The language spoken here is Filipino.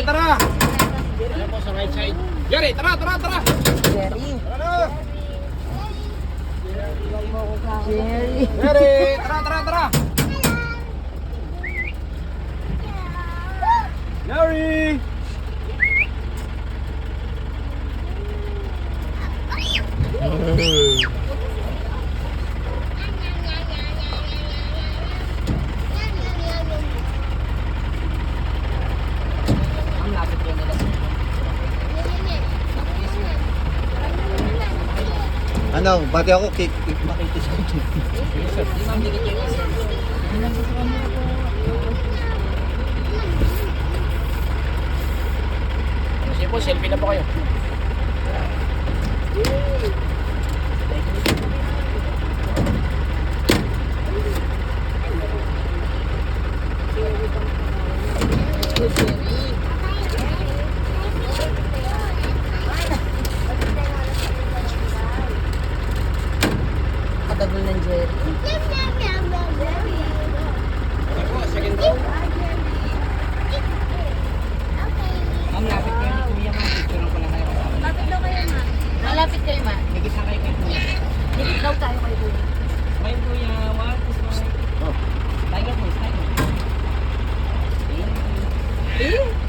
tara! Ano po sa right side? Jerry, tara! Jerry. Tara! Jerry. Jerry, tara! Jerry! Ang lapit po nila. Ano, bati ako, makikita siya. Di ma'am, dikit kayo kasi. Sige po, selfie na po kayo.